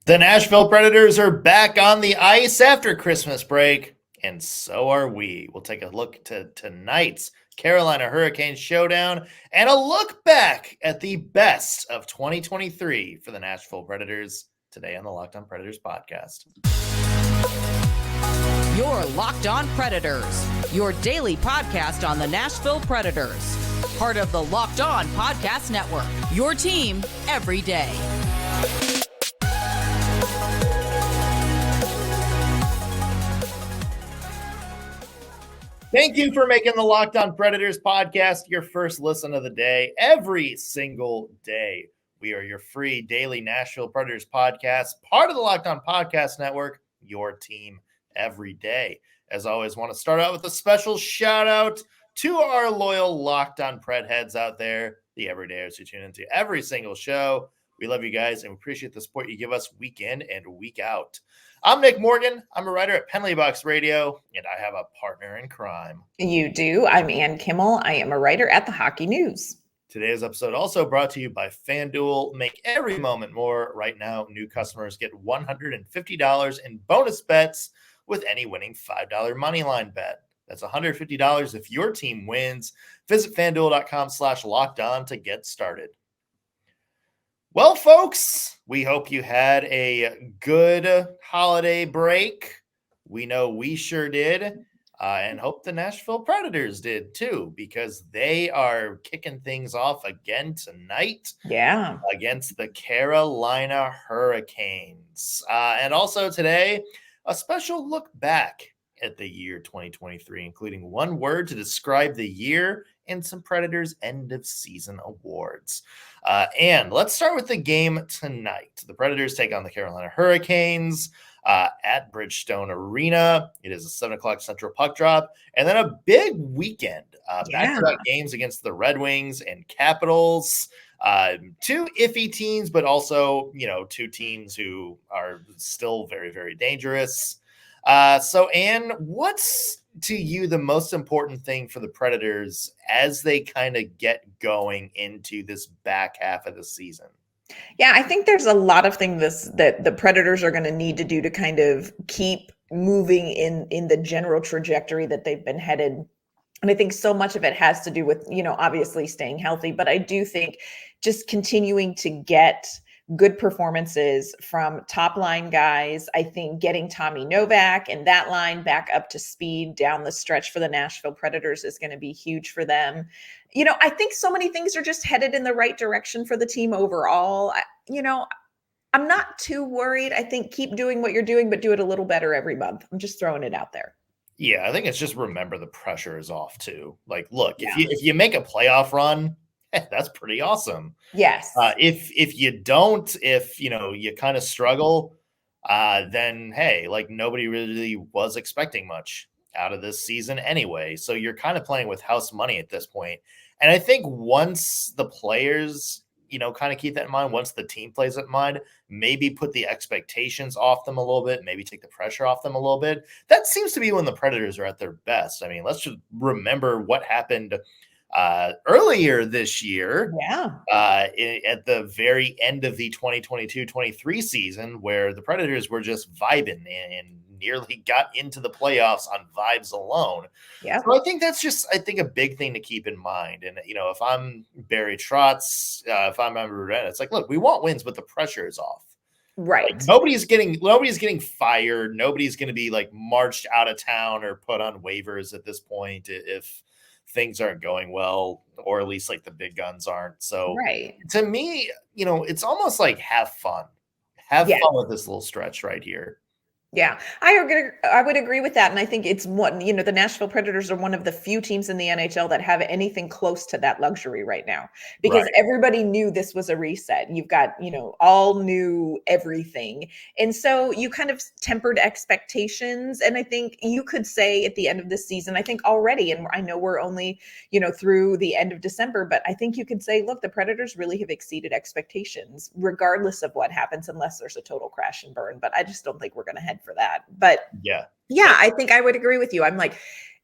The Nashville Predators are back on the ice after Christmas break, and so are we. We'll take a look to tonight's Carolina Hurricanes showdown and a look back at the best of 2023 for the Nashville Predators today on the Locked On Predators podcast. Your Locked On Predators, your daily podcast on the Nashville Predators. Part of the Locked On Podcast Network, your team every day. Thank you for making the Locked On Predators podcast your first listen of the day every single day. We are your free daily Nashville Predators podcast, part of the Locked On Podcast Network, your team every day. As always, want to start out with a special shout out to our loyal Locked On Pred heads out there, the everydayers who tune into every single show. We love you guys and we appreciate the support you give us week in and week out. I'm Nick Morgan. I'm a writer at Penalty Box Radio, and I have a partner in crime. You do. I'm Ann Kimmel. I am a writer at the Hockey News. Today's episode also brought to you by FanDuel. Make every moment more. Right now, new customers get $150 in bonus bets with any winning $5 moneyline bet. That's $150 if your team wins. Visit FanDuel.com/lockedon to get started. Well, folks, we hope you had a good holiday break. We know we sure did, and hope the Nashville Predators did too, because they are kicking things off again tonight. Yeah, against the Carolina Hurricanes. And also today, a special look back at the year 2023, including one word to describe the year and some Predators end of season awards. And let's start with the game tonight. The Predators take on the Carolina Hurricanes at Bridgestone Arena. It is a 7:00 Central puck drop, and then a big weekend. Back-to-back games against the Red Wings and Capitals. Two iffy teams, but also, two teams who are still very, very dangerous. So, Ann, what's to you the most important thing for the Predators as they kind of get going into this back half of the season? Yeah, I think there's a lot of things that the Predators are going to need to do to kind of keep moving in the general trajectory that they've been headed. And I think so much of it has to do with, obviously staying healthy, but I do think just continuing to get good performances from top line guys. I think getting Tommy Novak and that line back up to speed down the stretch for the Nashville Predators is going to be huge for them. I think so many things are just headed in the right direction for the team overall. I'm not too worried. I think keep doing what you're doing, but do it a little better every month. I'm just throwing it out there. Yeah, I think it's just remember the pressure is off too. Like, look, if you make a playoff run, that's pretty awesome. Yes. If you don't, you kind of struggle, then hey, like nobody really was expecting much out of this season anyway. So you're kind of playing with house money at this point. And I think once the players, kind of keep that in mind, once the team plays it in mind, maybe put the expectations off them a little bit, maybe take the pressure off them a little bit. That seems to be when the Predators are at their best. I mean, let's just remember what happened earlier this year, at the very end of the 2022-23 season, where the Predators were just vibing and nearly got into the playoffs on vibes alone. Yeah. So I think that's just, a big thing to keep in mind. And, if I'm Barry Trotz, if I'm Amber Red, it's like, look, we want wins, but the pressure is off. Right. Like, nobody's getting fired. Nobody's going to be like marched out of town or put on waivers at this point if things aren't going well, or at least like the big guns aren't. So to me, it's almost like have fun with this little stretch right here. Yeah, I would agree with that. And I think it's the Nashville Predators are one of the few teams in the NHL that have anything close to that luxury right now, because everybody knew this was a reset. You've got, all new everything. And so you kind of tempered expectations. And I think you could say at the end of the season, I think already, and I know we're only, through the end of December, but I think you could say, look, the Predators really have exceeded expectations, regardless of what happens, unless there's a total crash and burn. But I just don't think we're going to head for that. But yeah, I think I would agree with you. I'm like,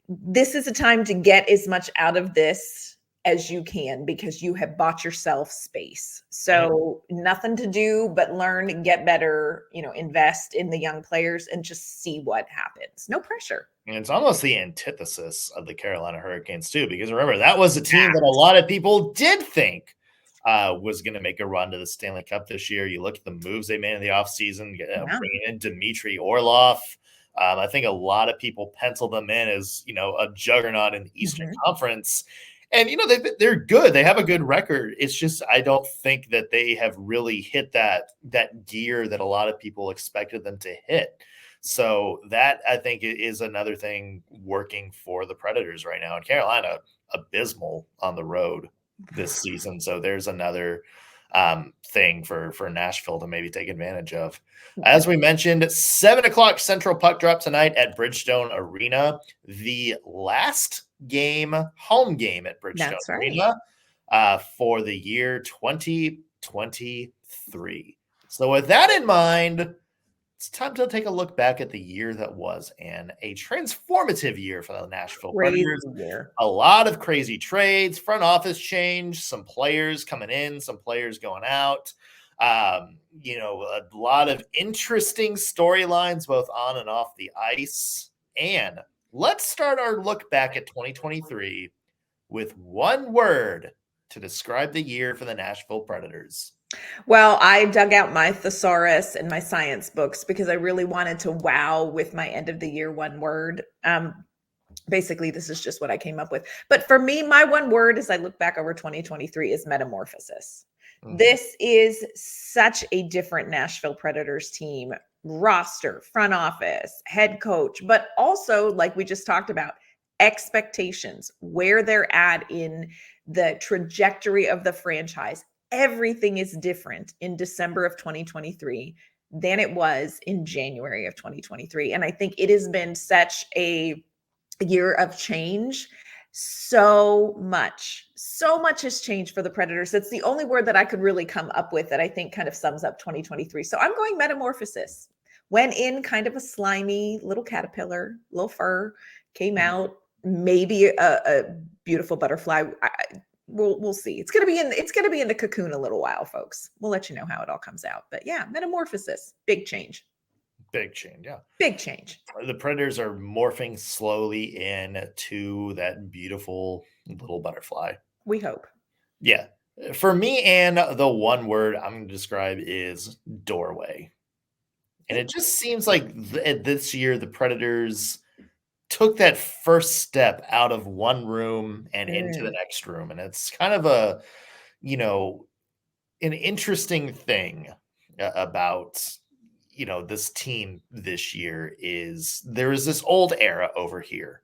this is a time to get as much out of this as you can because you have bought yourself space. So nothing to do but learn, get better, invest in the young players and just see what happens. No pressure. And it's almost the antithesis of the Carolina Hurricanes too, because remember, that was a team that a lot of people did think was going to make a run to the Stanley Cup this year. You look at the moves they made in the offseason, bringing in Dmitry Orlov. I think a lot of people pencil them in as, a juggernaut in the Eastern Conference. And, they're good. They have a good record. It's just I don't think that they have really hit that gear that a lot of people expected them to hit. So that, I think, is another thing working for the Predators right now. And Carolina, abysmal on the road this season. So there's another thing for Nashville to maybe take advantage of. As we mentioned, 7:00 Central puck drop tonight at Bridgestone Arena. The last home game at Bridgestone Arena for the year 2023. So with that in mind, it's time to take a look back at the year that was, and a transformative year for the Nashville Predators. A lot of crazy trades, front office change, some players coming in, some players going out. A lot of interesting storylines, both on and off the ice. And let's start our look back at 2023 with one word to describe the year for the Nashville Predators. Well, I dug out my thesaurus and my science books because I really wanted to wow with my end of the year one word. Basically, this is just what I came up with. But for me, my one word as I look back over 2023 is metamorphosis. This is such a different Nashville Predators team, roster, front office, head coach, but also, like we just talked about, expectations, where they're at in the trajectory of the franchise. Everything is different in December of 2023 than it was in January of 2023. And I think it has been such a year of change. So much has changed for the Predators. That's the only word that I could really come up with that I think kind of sums up 2023. So I'm going metamorphosis. Went in kind of a slimy little caterpillar, little fur, came out maybe a beautiful butterfly. We'll see. It's gonna be in the cocoon a little while, folks. We'll let you know how it all comes out. But yeah, metamorphosis, big change. Big change, yeah. Big change. The Predators are morphing slowly into that beautiful little butterfly. We hope. Yeah. For me, and the one word I'm going to describe is doorway. And it just seems like this year the Predators took that first step out of one room and into the next room. And it's kind of an interesting thing about this team this year is there is this old era over here.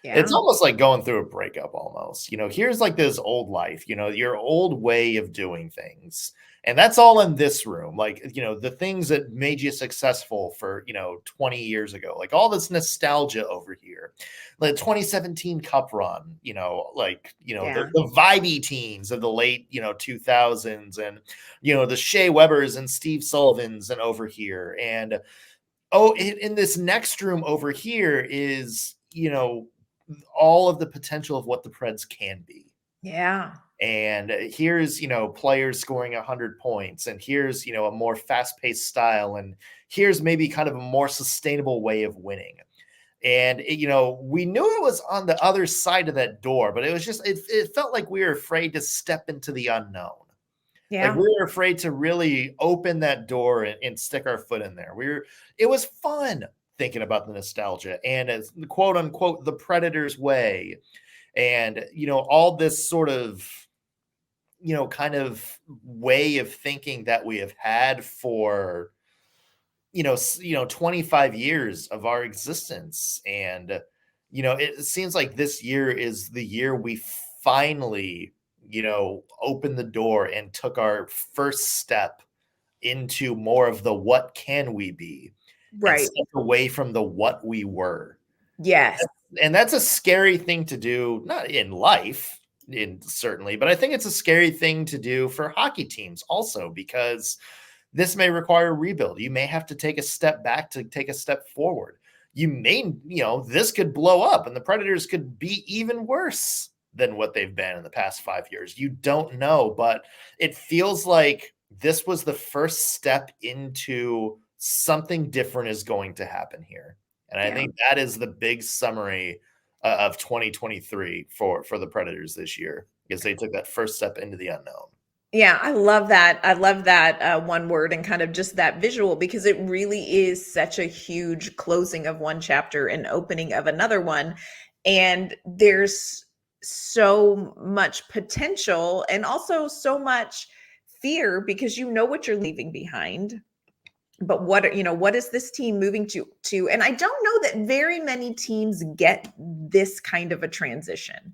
Yeah. It's almost like going through a breakup almost. Here's like this old life, your old way of doing things. And that's all in this room. Like, the things that made you successful for, 20 years ago, like all this nostalgia over here, the 2017 Cup run, the vibey teams of the late, 2000s and, the Shea Webbers and Steve Sullivans and over here. And, in this next room over here is, all of the potential of what the Preds can be. Yeah. And here's, players scoring 100 points. And here's, a more fast-paced style. And here's maybe kind of a more sustainable way of winning. And, we knew it was on the other side of that door, but it was just, it felt like we were afraid to step into the unknown. Yeah. Like we were afraid to really open that door and stick our foot in there. It was fun thinking about the nostalgia and as quote unquote, the Predators way. And, all this sort of, kind of way of thinking that we have had for, 25 years of our existence. And, it seems like this year is the year we finally, opened the door and took our first step into more of the what can we be, right? Step away from the what we were. Yes. And that's a scary thing to do, not in life, certainly, but I think it's a scary thing to do for hockey teams also, because this may require a rebuild. You may have to take a step back to take a step forward. You may, this could blow up and the Predators could be even worse than what they've been in the past 5 years. You don't know, but it feels like this was the first step into something different is going to happen here. And I think that is the big summary of 2023 for the Predators this year, because they took that first step into the unknown. Yeah, I love that. I love that one word and kind of just that visual, because it really is such a huge closing of one chapter and opening of another one. And there's so much potential and also so much fear, because you know what you're leaving behind. But what is this team moving to? And I don't know that very many teams get this kind of a transition.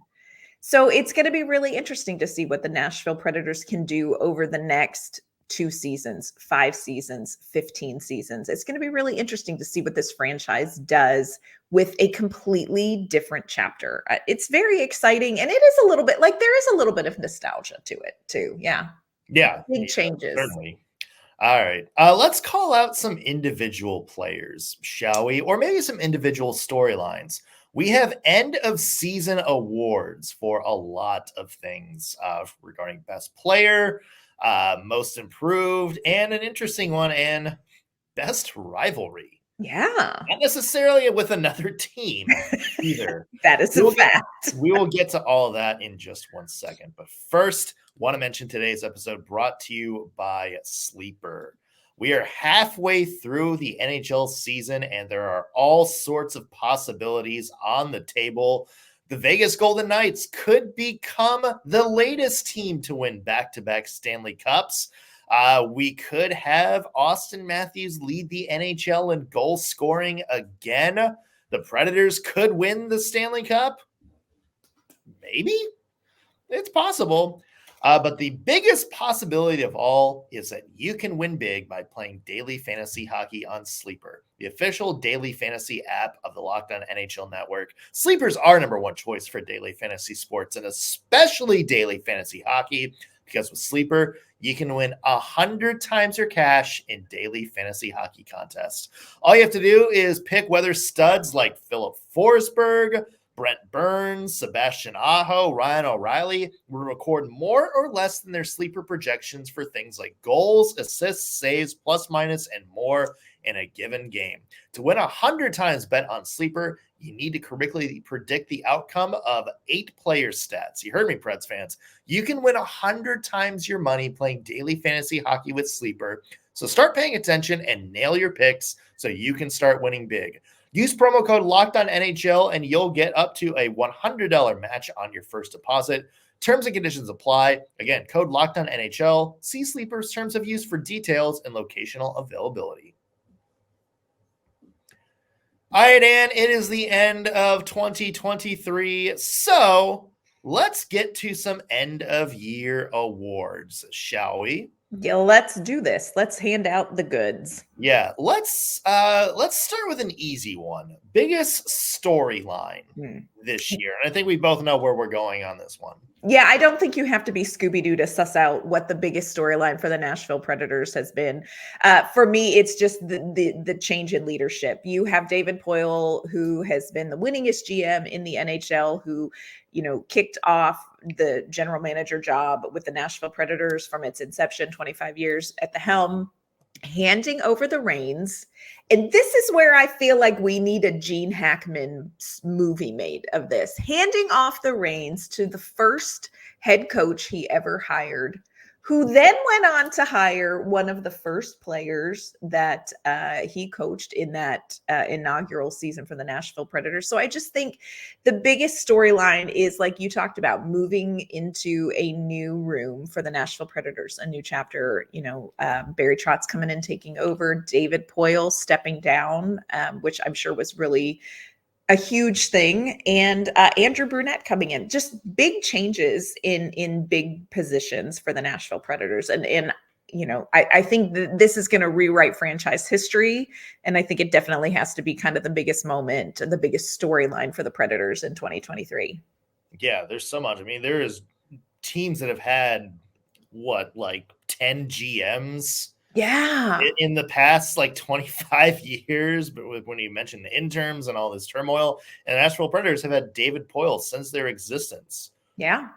So it's going to be really interesting to see what the Nashville Predators can do over the next 2 seasons, 5 seasons, 15 seasons. It's going to be really interesting to see what this franchise does with a completely different chapter. It's very exciting, and it is a little bit like there is a little bit of nostalgia to it too. Yeah. Yeah. Big changes. Certainly. All right. Let's call out some individual players, shall we? Or maybe some individual storylines. We have end of season awards for a lot of things regarding best player, most improved, and an interesting one, and best rivalry. Yeah. Not necessarily with another team either. That is a fact. We will get to all of that in just one second. But first, want to mention today's episode brought to you by Sleeper. We are halfway through the NHL season, and there are all sorts of possibilities on the table. The Vegas Golden Knights could become the latest team to win back-to-back Stanley Cups. We could have Austin Matthews lead the NHL in goal scoring again. The Predators could win the Stanley Cup. Maybe. It's possible. But the biggest possibility of all is that you can win big by playing daily fantasy hockey on Sleeper, the official daily fantasy app of the Locked On NHL Network. Sleeper's our number one choice for daily fantasy sports, and especially daily fantasy hockey, because with Sleeper, you can win 100 times your cash in daily fantasy hockey contests. All you have to do is pick whether studs like Philip Forsberg, Brent Burns, Sebastian Aho, Ryan O'Reilly will record more or less than their Sleeper projections for things like goals, assists, saves, plus minus, and more in a given game. To win 100 times bet on Sleeper, you need to correctly predict the outcome of 8 player stats. You heard me, Preds fans. You can win 100 times your money playing daily fantasy hockey with Sleeper. So start paying attention and nail your picks so you can start winning big. Use promo code LOCKEDONNHL and you'll get up to a $100 match on your first deposit. Terms and conditions apply. Again, code LOCKEDONNHL. See Sleeper's terms of use for details and locational availability. All right, Ann, it is the end of 2023. So let's get to some end of year awards, shall we? Yeah, let's do this. Let's hand out the goods. Yeah, let's start with an easy one. Biggest storyline this year. And I think we both know where we're going on this one. Yeah, I don't think you have to be Scooby-Doo to suss out what the biggest storyline for the Nashville Predators has been. For me, it's just the change in leadership. You have David Poile, who has been the winningest GM in the NHL, who, kicked off the general manager job with the Nashville Predators from its inception, 25 years at the helm, handing over the reins. And this is where I feel like we need a Gene Hackman movie made of this, handing off the reins to the first head coach he ever hired, who then went on to hire one of the first players that he coached in that inaugural season for the Nashville Predators. So I just think the biggest storyline is, like you talked about, moving into a new room for the Nashville Predators, a new chapter. Barry Trotz coming in, taking over, David Poile stepping down, which I'm sure was really a huge thing, and Andrew Brunette coming in. Just big changes in big positions for the Nashville Predators. And I think this is going to rewrite franchise history, and I think it definitely has to be kind of the biggest moment, the biggest storyline for the Predators in 2023. Yeah, there's so much. I mean, there is teams that have had, 10 GMs? Yeah. In the past 25 years, but when you mention the interns and all this turmoil, and the Nashville Predators have had David Poile since their existence. Yeah.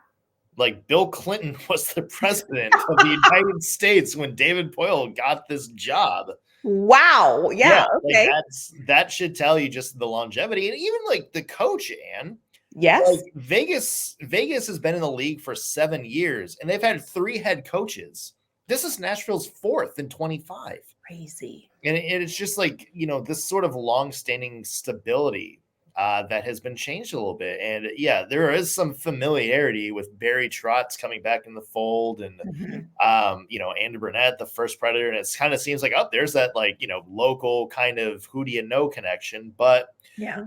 Like Bill Clinton was the president of the United States when David Poile got this job. Wow. Yeah, Yeah. like Okay. that should tell you just the longevity, and even like the coach, Ann. Like Yes. Vegas has been in the league for 7 years, and they've had 3 head coaches. This is Nashville's 4th in 25. Crazy. And it's just like, this sort of long-standing stability that has been changed a little bit. And yeah, there is some familiarity with Barry Trotz coming back in the fold, and Andy Burnett, the first Predator, and it kind of seems like, oh, there's that like, local kind of who do you know connection. But Yeah.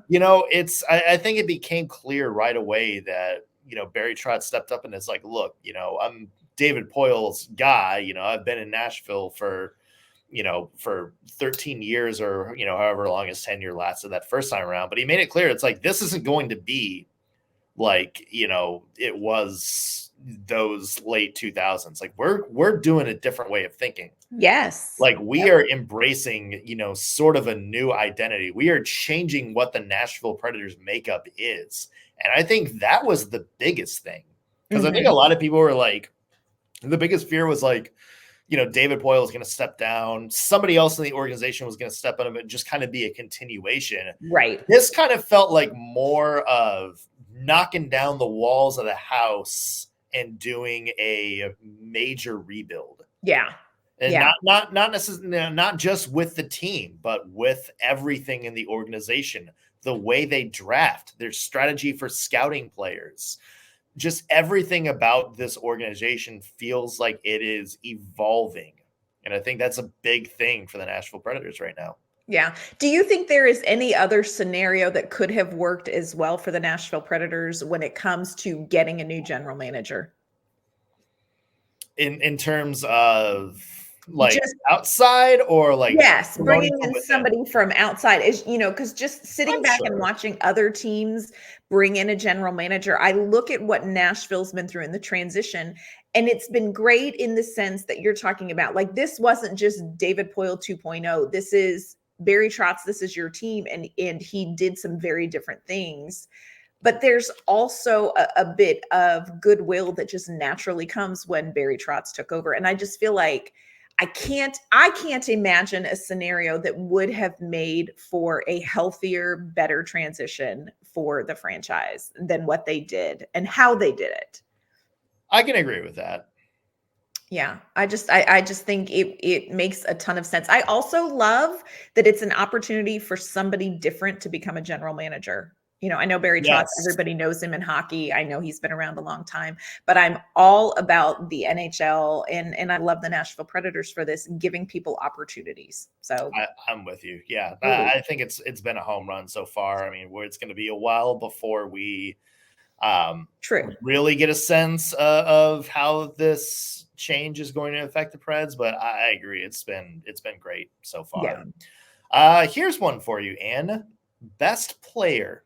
I think it became clear right away that, Barry Trotz stepped up and is like, look, I'm David Poile's guy. I've been in Nashville for 13 years or, however long his tenure lasted that first time around. But he made it clear, it's like, this isn't going to be like, it was those late 2000s. Like we're doing a different way of thinking. Yes. Like we are embracing, sort of a new identity. We are changing what the Nashville Predators makeup is. And I think that was the biggest thing. Because I think a lot of people were like, the biggest fear was like, David Poile was going to step down. Somebody else in the organization was going to step on him and just kind of be a continuation. Right. This kind of felt like more of knocking down the walls of the house and doing a major rebuild. Yeah. And not necessarily, not just with the team, but with everything in the organization, the way they draft, their strategy for scouting players. Just everything about this organization feels like it is evolving. And I think that's a big thing for the Nashville Predators right now. Yeah. Do you think there is any other scenario that could have worked as well for the Nashville Predators when it comes to getting a new general manager? In terms of like just outside or like, yes, bringing in somebody from outside is, because just sitting back and watching other teams bring in a general manager, I look at what Nashville's been through in the transition, and it's been great in the sense that you're talking about. Like, this wasn't just David Poile 2.0. This is Barry Trotz. This is your team. And he did some very different things. But there's also a bit of goodwill that just naturally comes when Barry Trotz took over. And I just feel like I can't imagine a scenario that would have made for a healthier, better transition for the franchise than what they did and how they did it. I can agree with that. Yeah, I just think it makes a ton of sense. I also love that it's an opportunity for somebody different to become a general manager. I know Barry Trotz, everybody knows him in hockey. I know he's been around a long time, but I'm all about the NHL and I love the Nashville Predators for this, giving people opportunities. So I'm with you. Yeah. I think it's been a home run so far. I mean, where it's going to be a while before we really get a sense of how this change is going to affect the Preds, but I agree. It's been great so far. Yeah. Here's one for you, Ann. Best player.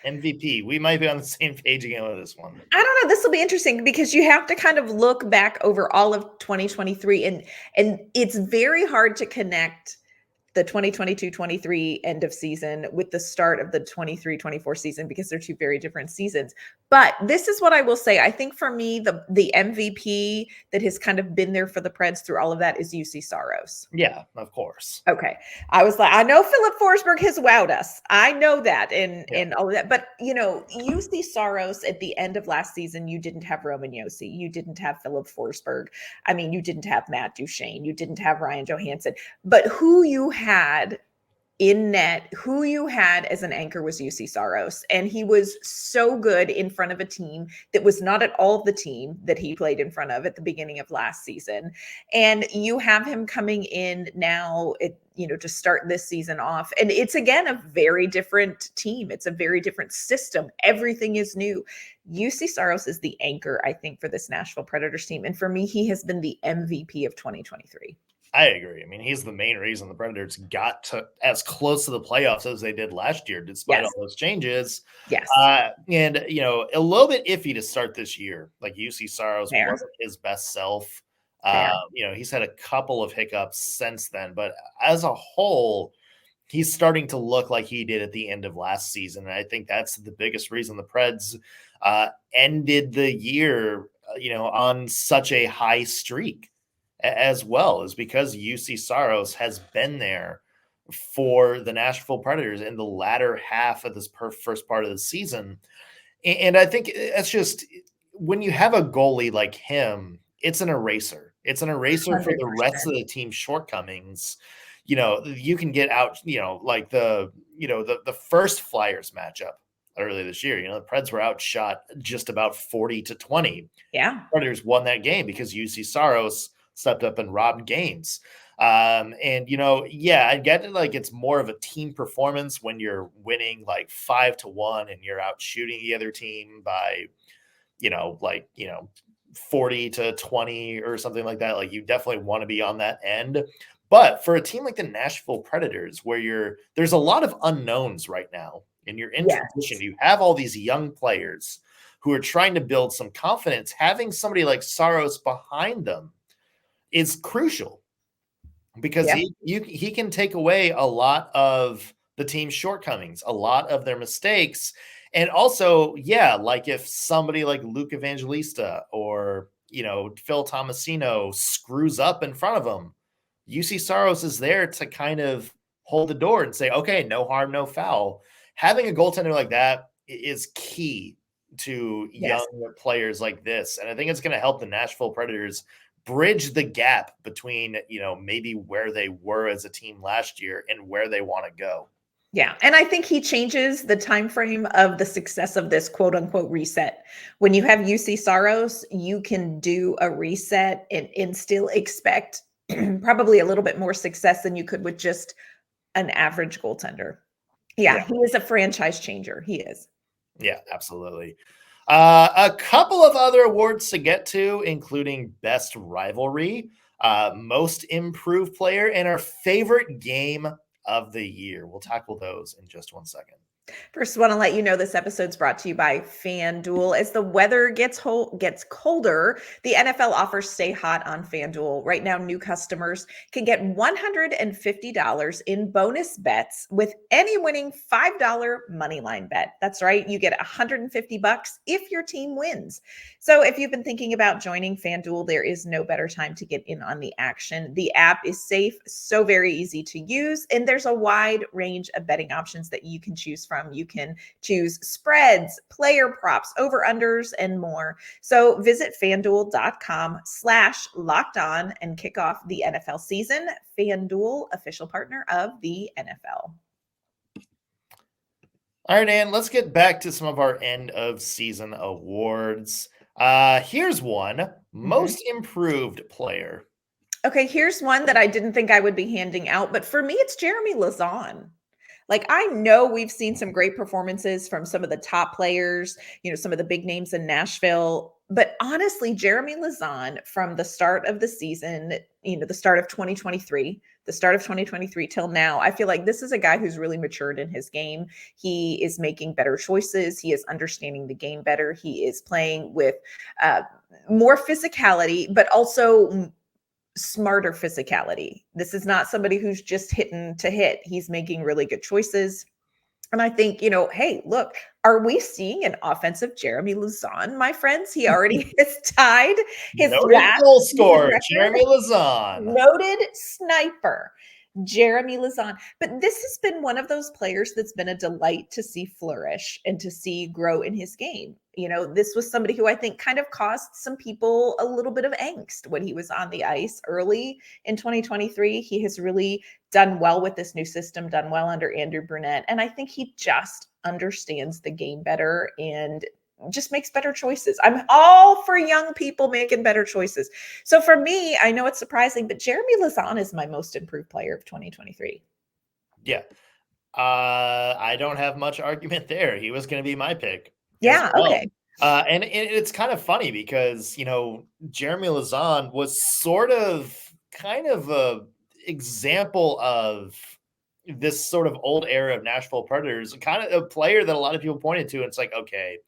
MVP. We might be on the same page again with this one. I don't know. This will be interesting because you have to kind of look back over all of 2023 and it's very hard to connect the 2022-23 end of season with the start of the 23-24 season because they're two very different seasons. But this is what I will say. I think for me, the MVP that has kind of been there for the Preds through all of that is UC Saros. Yeah, of course. Okay. I was like, I know Philip Forsberg has wowed us. I know that and all of that. But, UC Saros at the end of last season, you didn't have Roman Josi. You didn't have Philip Forsberg. I mean, you didn't have Matt Duchene. You didn't have Ryan Johansson. But who you had in net, who you had as an anchor was UC Saros. And he was so good in front of a team that was not at all the team that he played in front of at the beginning of last season. And you have him coming in now, to start this season off. And it's, again, a very different team. It's a very different system. Everything is new. UC Saros is the anchor, I think, for this Nashville Predators team. And for me, he has been the MVP of 2023. I agree. I mean, he's the main reason the Predators got to as close to the playoffs as they did last year, despite all those changes. Yes. And, a little bit iffy to start this year. Like UC Saros wasn't his best self. He's had a couple of hiccups since then, but as a whole, he's starting to look like he did at the end of last season. And I think that's the biggest reason the Preds ended the year, on such a high streak as well, is because UC Saros has been there for the Nashville Predators in the latter half of this first part of the season. And I think it's just when you have a goalie like him, it's an eraser. It's an eraser for the rest of the team's shortcomings. You can get out, like the first Flyers matchup earlier this year. The Preds were outshot just about 40-20. Yeah. Predators won that game because UC Saros stepped up and robbed games. I get it. Like, it's more of a team performance when you're winning like 5-1 and you're out shooting the other team by, 40-20 or something like that. Like, you definitely want to be on that end. But for a team like the Nashville Predators, where there's a lot of unknowns right now, and you're in transition, you have all these young players who are trying to build some confidence. Having somebody like Saros behind them is crucial, because he can take away a lot of the team's shortcomings, a lot of their mistakes. And also, like if somebody like Luke Evangelista or, Phil Tomasino screws up in front of him, UC Saros is there to kind of hold the door and say, okay, no harm, no foul. Having a goaltender like that is key to young players like this. And I think it's going to help the Nashville Predators bridge the gap between, maybe where they were as a team last year and where they want to go. Yeah. And I think he changes the time frame of the success of this quote unquote reset. When you have UC Saros, you can do a reset and still expect probably a little bit more success than you could with just an average goaltender. Yeah. He is a franchise changer. He is. Yeah, absolutely. A couple of other awards to get to, including Best Rivalry, Most Improved Player, and our favorite game of the year. We'll tackle those in just 1 second. First, want to let you know this episode's brought to you by FanDuel. As the weather gets colder, the NFL offers stay hot on FanDuel. Right now, new customers can get $150 in bonus bets with any winning $5 moneyline bet. That's right. You get $150 if your team wins. So if you've been thinking about joining FanDuel, there is no better time to get in on the action. The app is safe, so very easy to use, and there's a wide range of betting options that you can choose from. You can choose spreads, player props, over-unders, and more. So visit FanDuel.com/lockedon and kick off the NFL season. FanDuel, official partner of the NFL. All right, Ann, let's get back to some of our end of season awards. Here's one, Most Improved Player. Okay, here's one that I didn't think I would be handing out, but for me, it's Jeremy Lauzon. Like, I know we've seen some great performances from some of the top players, some of the big names in Nashville. But honestly, Jeremy Lauzon, from the start of the season, the start of 2023 till now, I feel like this is a guy who's really matured in his game. He is making better choices. He is understanding the game better. He is playing with more physicality, but also smarter physicality. This is not somebody who's just hitting to hit. He's making really good choices. And I think, hey, look, are we seeing an offensive Jeremy Lauzon, my friends? He already has tied his last goal scorer, Jeremy Lauzon. Noted sniper, Jeremy Lauzon. But this has been one of those players that's been a delight to see flourish and to see grow in his game. This was somebody who I think kind of caused some people a little bit of angst when he was on the ice early in 2023. He has really done well with this new system, done well under Andrew Brunette. And I think he just understands the game better and just makes better choices. I'm all for young people making better choices. So for me, I know it's surprising, but Jeremy Lauzon is my most improved player of 2023. Yeah. I don't have much argument there. He was going to be my pick. Yeah. Well. Okay. And it's kind of funny because, Jeremy Lauzon was kind of a example of this sort of old era of Nashville Predators, kind of a player that a lot of people pointed to. And it's like, okay,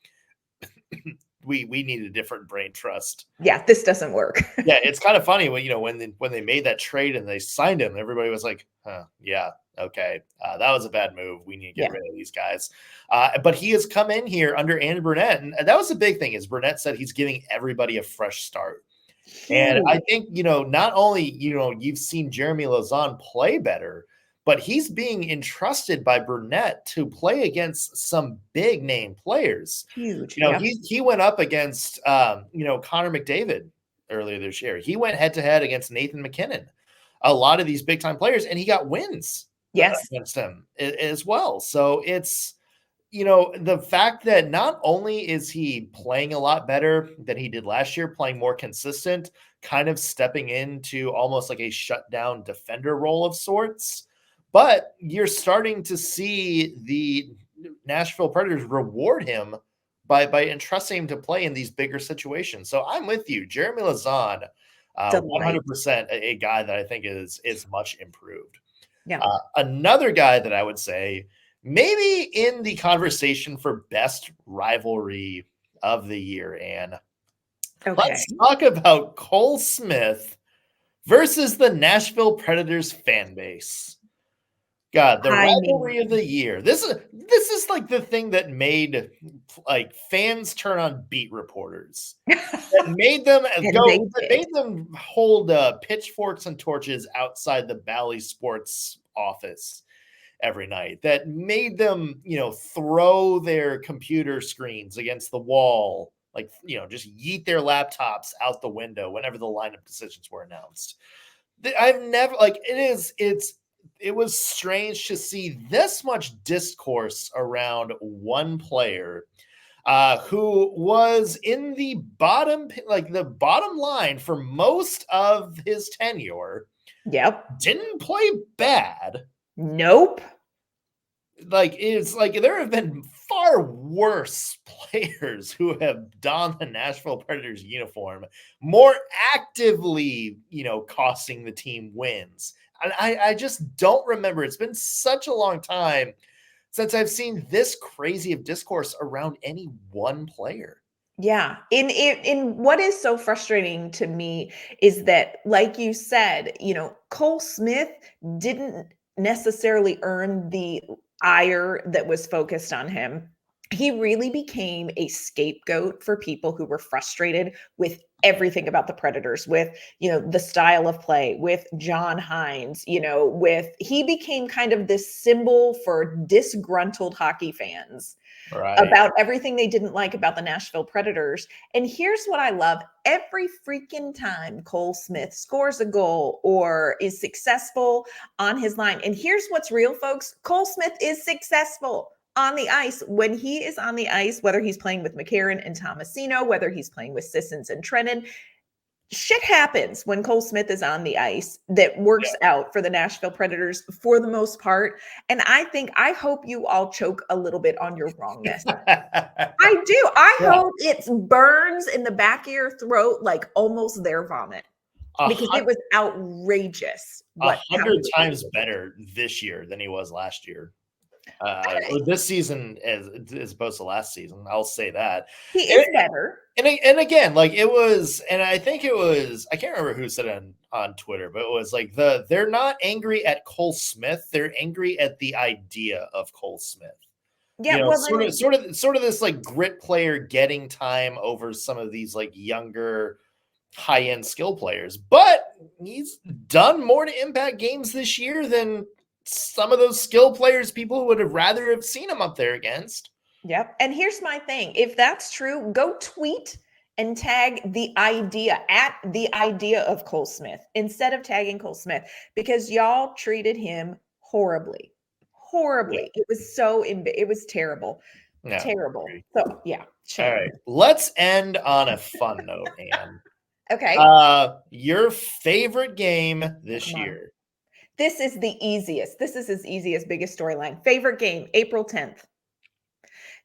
we need a different brain trust. Yeah, this doesn't work. Yeah, it's kind of funny when they made that trade and they signed him, everybody was like, huh, yeah, Okay. That was a bad move. We need to get Yeah. rid of these guys. But he has come in here under Andy Burnett. And that was the big thing is Burnett said he's giving everybody a fresh start. And I Huge. think, not only, you've seen Jeremy Lauzon play better, but he's being entrusted by Burnett to play against some big name players. Huge. He went up against, Connor McDavid earlier this year. He went head to head against Nathan McKinnon, a lot of these big time players, and he got wins Yes. against him as well. So it's, the fact that not only is he playing a lot better than he did last year, playing more consistent, kind of stepping into almost like a shutdown defender role of sorts, but you're starting to see the Nashville Predators reward him by entrusting him to play in these bigger situations. So I'm with you. Jeremy Lauzon, 100% a guy that I think is much improved. Yeah. Another guy that I would say maybe in the conversation for best rivalry of the year, Anne. Okay. Let's talk about Cole Smith versus the Nashville Predators fan base. God, the rivalry of the year. This is like the thing that made like fans turn on beat reporters. That made them made them hold pitchforks and torches outside the Bally Sports office every night. That made them, throw their computer screens against the wall, like, just yeet their laptops out the window whenever the lineup decisions were announced. I've never it was strange to see this much discourse around one player who was in the bottom line for most of his tenure. Yep. Didn't play bad. Nope. It's like there have been far worse players who have donned the Nashville Predators uniform, more actively, costing the team wins. And I just don't remember. It's been such a long time since I've seen this crazy of discourse around any one player. Yeah. In what is so frustrating to me is that, like you said, Cole Smith didn't necessarily earn the ire that was focused on him. He really became a scapegoat for people who were frustrated with everything about the Predators, with, the style of play, with John Hines, he became kind of this symbol for disgruntled hockey fans. Right. About everything they didn't like about the Nashville Predators. And here's what I love. Every freaking time Cole Smith scores a goal or is successful on his line. And here's what's real, folks. Cole Smith is successful on the ice. When he is on the ice, whether he's playing with McCarron and Tomasino, whether he's playing with Sissons and Trennan, shit happens when Cole Smith is on the ice that works out for the Nashville Predators for the most part. And I hope you all choke a little bit on your wrongness. I do. I hope it burns in the back of your throat like almost their vomit. Because it was outrageous. 100 times better this year than he was last year. Or this season as opposed to last season. I'll say that. He is better. And again, like it was, and I think it was, I can't remember who said it on Twitter, but it was like they're not angry at Cole Smith, they're angry at the idea of Cole Smith. Yeah, sort of this like grit player getting time over some of these like younger high-end skill players. But he's done more to impact games this year than some of those skill players people would have rather have seen him up there against. Yep. And here's my thing. If that's true, go tweet and tag the idea of Cole Smith instead of tagging Cole Smith, because y'all treated him horribly. Yeah. It was terrible. Yeah, terrible. So yeah. All right. Let's end on a fun note, Anne. Okay. Your favorite game this year? This is the easiest. This is his easiest, biggest storyline. Favorite game, April 10th.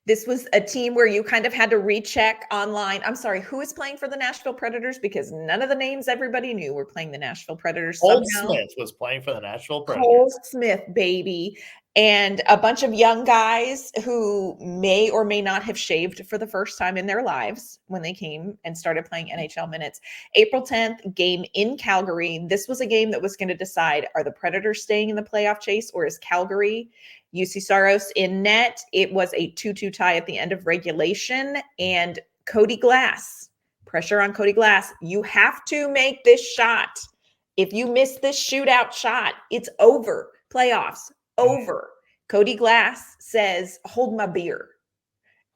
This was a team where you kind of had to recheck online. I'm sorry, who is playing for the Nashville Predators? Because none of the names everybody knew were playing the Nashville Predators Old somehow. Smith was playing for the Nashville Cole Predators. Smith, baby. And a bunch of young guys who may or may not have shaved for the first time in their lives when they came and started playing NHL minutes. April 10th, game in Calgary. This was a game that was going to decide, are the Predators staying in the playoff chase or is Calgary? UC Saros in net. It was a 2-2 tie at the end of regulation. And Cody Glass, pressure on Cody Glass. You have to make this shot. If you miss this shootout shot, it's over. Playoffs, over. Cody Glass says, hold my beer,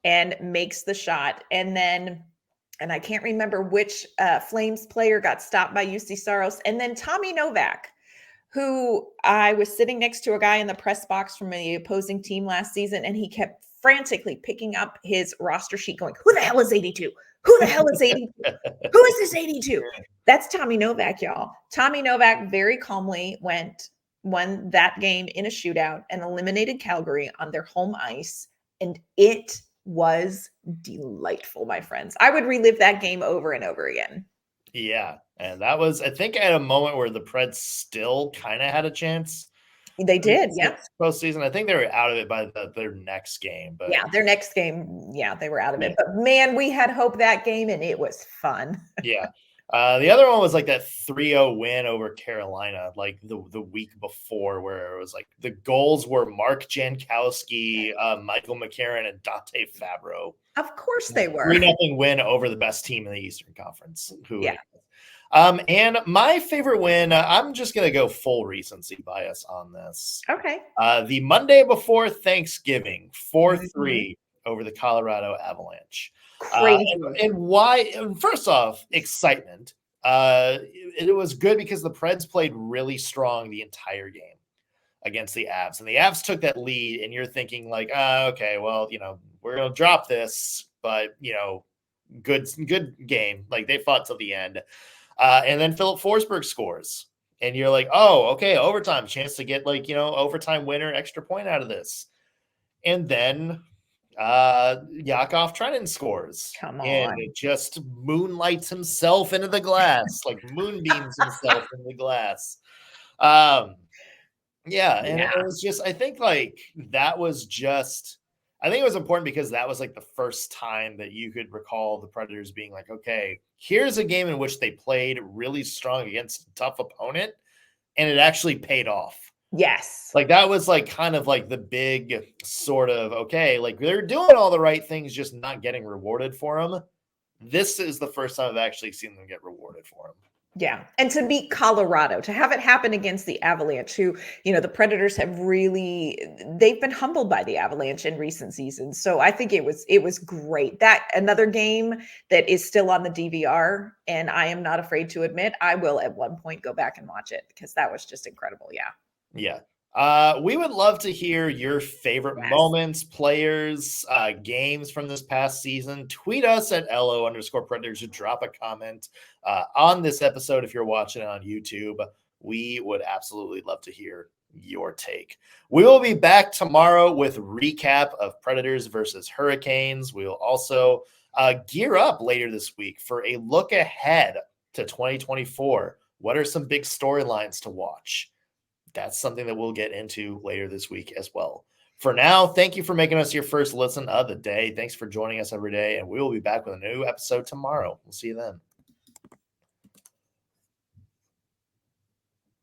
and makes the shot. And then, and I can't remember which Flames player got stopped by UC Saros. And then Tommy Novak, who I was sitting next to a guy in the press box from the opposing team last season, and he kept frantically picking up his roster sheet going, who the hell is 82? Who the hell is 82? Who is this 82? That's Tommy Novak, y'all. Tommy Novak very calmly won that game in a shootout and eliminated Calgary on their home ice. And it was delightful, my friends. I would relive that game over and over again. Yeah. And that was, I think, at a moment where the Preds still kind of had a chance. They did, yeah. Postseason. I think they were out of it by their next game. But yeah, their next game, yeah, they were out of it. But man, we had hope that game, and it was fun. Yeah. The other one was like that 3-0 win over Carolina, like the week before, where it was like the goals were Mark Jankowski, Michael McCarron, and Dante Fabro. Of course they were. 3-0 win over the best team in the Eastern Conference. Yeah. And my favorite win, I'm just going to go full recency bias on this. Okay. The Monday before Thanksgiving, 4-3 over the Colorado Avalanche. Crazy. And why? First off, excitement. It was good because the Preds played really strong the entire game against the Avs. And the Avs took that lead, and you're thinking like, okay, well, we're going to drop this, but, good game. Like, they fought till the end. And then Philip Forsberg scores. And you're like, oh, okay, overtime, chance to get overtime winner, extra point out of this. And then Yakov Trenin scores. Come on. And it just moonlights himself into the glass, like moonbeams himself into the glass. And it was just, I think it was important because that was like the first time that you could recall the Predators being like, okay, here's a game in which they played really strong against a tough opponent, and it actually paid off. Yes. Like that was like kind of like the big sort of, okay, like they're doing all the right things, just not getting rewarded for them. This is the first time I've actually seen them get rewarded for them. Yeah. And to beat Colorado, to have it happen against the Avalanche, who, the Predators have they've been humbled by the Avalanche in recent seasons. So I think it was great. That another game that is still on the DVR, and I am not afraid to admit I will at one point go back and watch it because that was just incredible. Yeah. Yeah. We would love to hear your favorite moments, players, games from this past season. Tweet us at LO_Predators or drop a comment on this episode if you're watching it on YouTube. We would absolutely love to hear your take. We will be back tomorrow with recap of Predators versus Hurricanes. We will also gear up later this week for a look ahead to 2024. What are some big storylines to watch? That's something that we'll get into later this week as well. For now, thank you for making us your first listen of the day. Thanks for joining us every day, and we will be back with a new episode tomorrow. We'll see you then.